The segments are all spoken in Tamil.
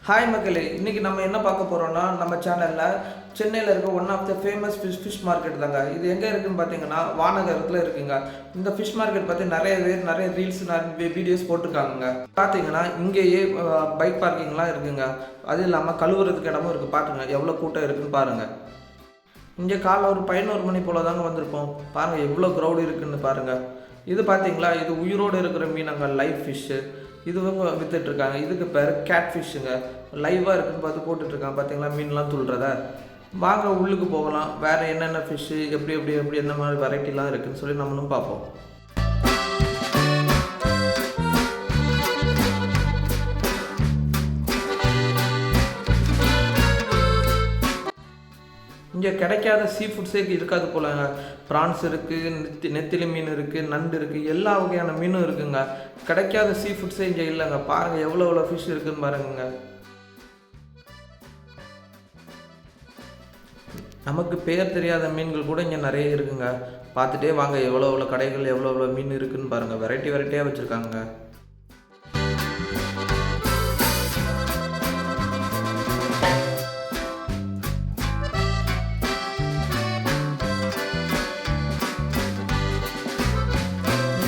ஹாய் மக்களே, இன்றைக்கி நம்ம என்ன பார்க்க போகிறோம்னா நம்ம சேனலில் சென்னையில் இருக்க one of the famous fish market தாங்க. இது எங்கே இருக்குதுன்னு பார்த்தீங்கன்னா வானகரத்தில் இருக்குங்க. இந்த ஃபிஷ் மார்க்கெட் பற்றி நிறைய பேர் நிறைய ரீல்ஸ் வீடியோஸ் போட்டிருக்காங்க. பார்த்தீங்கன்னா இங்கேயே பைக் பார்க்கிங்லாம் இருக்குங்க. அது இல்லாமல் கழுவுறதுக்கு இடமும் இருக்குது. பார்த்துங்க எவ்வளோ கூட்டம் இருக்குதுன்னு பாருங்கள். இங்கே காலைல ஒரு 11 மணி போல் தாங்க வந்திருப்போம். பாருங்கள் எவ்வளோ க்ரௌடு இருக்குதுன்னு பாருங்கள். இது பார்த்தீங்களா, இது உயிரோடு இருக்கிற மீனங்க, லைவ் ஃபிஷ்ஷு. இதுவும் விற்றுட்ருக்காங்க. இதுக்கு பேர் கேட் ஃபிஷ்ஷுங்க. லைவாக இருக்குன்னு பார்த்து போட்டுட்ருக்காங்க. பார்த்தீங்களா மீன்லாம் துள்ளுறத. வாங்க உள்ளுக்கு போகலாம். வேறு என்னென்ன ஃபிஷ்ஷு எப்படி என்ன மாதிரி வெரைட்டிலாம் இருக்குதுன்னு சொல்லி நம்மளும் பார்ப்போம். இங்கே கிடைக்காத சீ ஃபுட்ஸே இருக்காது போலங்க. ப்ரான்ஸ் இருக்குது, நெத்திலி மீன் இருக்குது, நண்டு இருக்குது, எல்லா வகையான மீனும் இருக்குங்க. கிடைக்காத சீ ஃபுட்ஸே இங்கே இல்லைங்க. பாருங்கள் எவ்வளோ ஃபிஷ் இருக்குதுன்னு பாருங்க. நமக்கு பேர் தெரியாத மீன்கள் கூட இங்கே நிறைய இருக்குங்க. பார்த்துட்டே வாங்க எவ்வளோ கடைகள் எவ்வளோ மீன் இருக்குதுன்னு பாருங்கள். வெரைட்டியாக வச்சுருக்காங்க.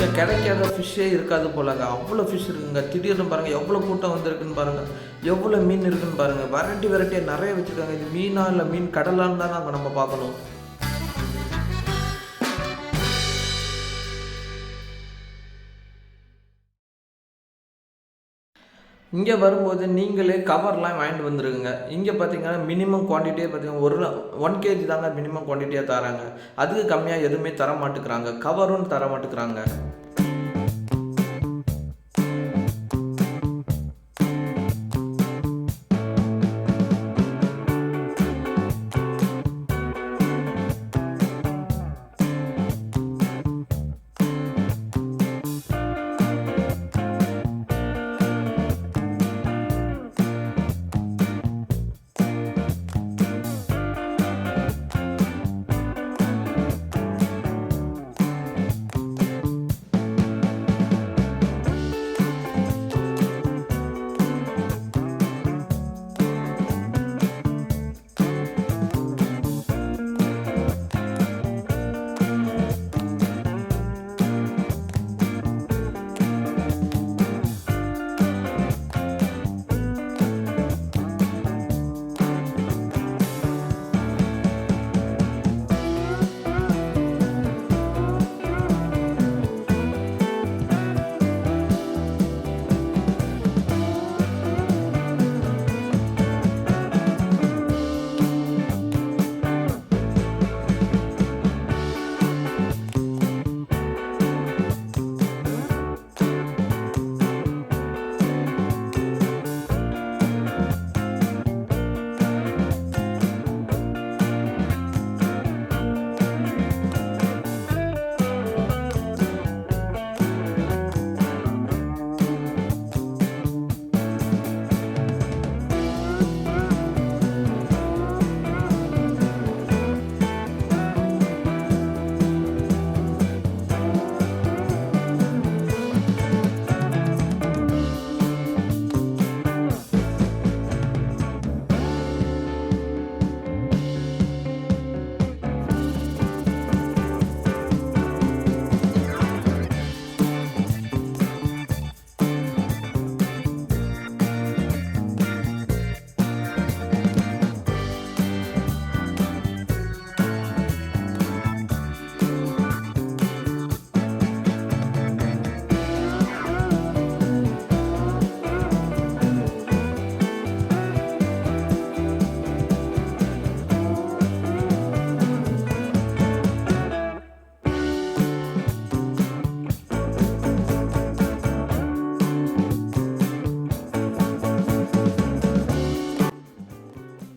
இங்கே கிடைக்காத ஃபிஷ்ஷே இருக்காது போலங்க. அவ்வளோ ஃபிஷ் இருக்குங்க. திடீர்னு பாருங்கள் எவ்வளோ கூட்டம் வந்திருக்குன்னு பாருங்கள். எவ்வளோ மீன் இருக்குதுன்னு பாருங்கள். வெரைட்டியாக நிறைய வச்சுருக்காங்க. இது மீனா இல்லை மீன் கடலான்னு தான் நாங்கள் நம்ம பார்க்கணும். இங்கே வரும்போது நீங்களே கவர்லாம் வாங்கிட்டு வந்துருக்குங்க. இங்கே பார்த்தீங்கன்னா மினிமம் குவான்டிட்டியே பார்த்தீங்கன்னா 1 kg தாங்க மினிமம் குவான்டிட்டியாக தராங்க. அதுக்கு கம்மியாக எதுவுமே தர மாட்டேங்கிறாங்க. கவரும் தர மாட்டேங்கிறாங்க.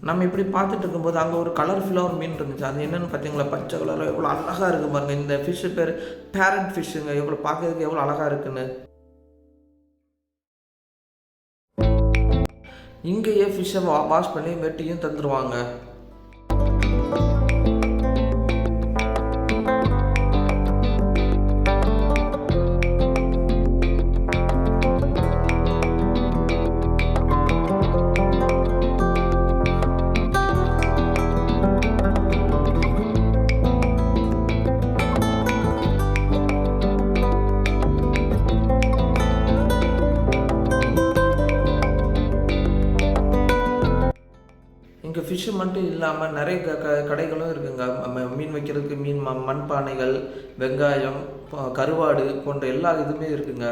நம்ம இப்படி பார்த்துட்டு இருக்கும்போது அங்கே ஒரு கலர்ஃபுல்லாக ஒரு மீன் இருந்துச்சு. அது என்னென்னு பார்த்தீங்களா, பச்சை கலரில் எவ்வளோ அழகாக இருக்குது பாருங்கள். இந்த ஃபிஷ்ஷு பேர் பேரட் ஃபிஷ்ஷுங்க. எவ்வளோ பார்க்கறதுக்கு எவ்வளோ அழகாக இருக்குன்னு. இங்கேயே ஃபிஷ்ஷை வாஷ் பண்ணி வெட்டியும் தந்துடுவாங்க. ஃபிஷ்ஷு மட்டும் இல்லாமல் நிறைய கடைகளும் இருக்குங்க. மீன் வைக்கிறதுக்கு மீன் மண்பானைகள், வெங்காயம், கருவாடு போன்ற எல்லா இதுவுமே இருக்குங்க.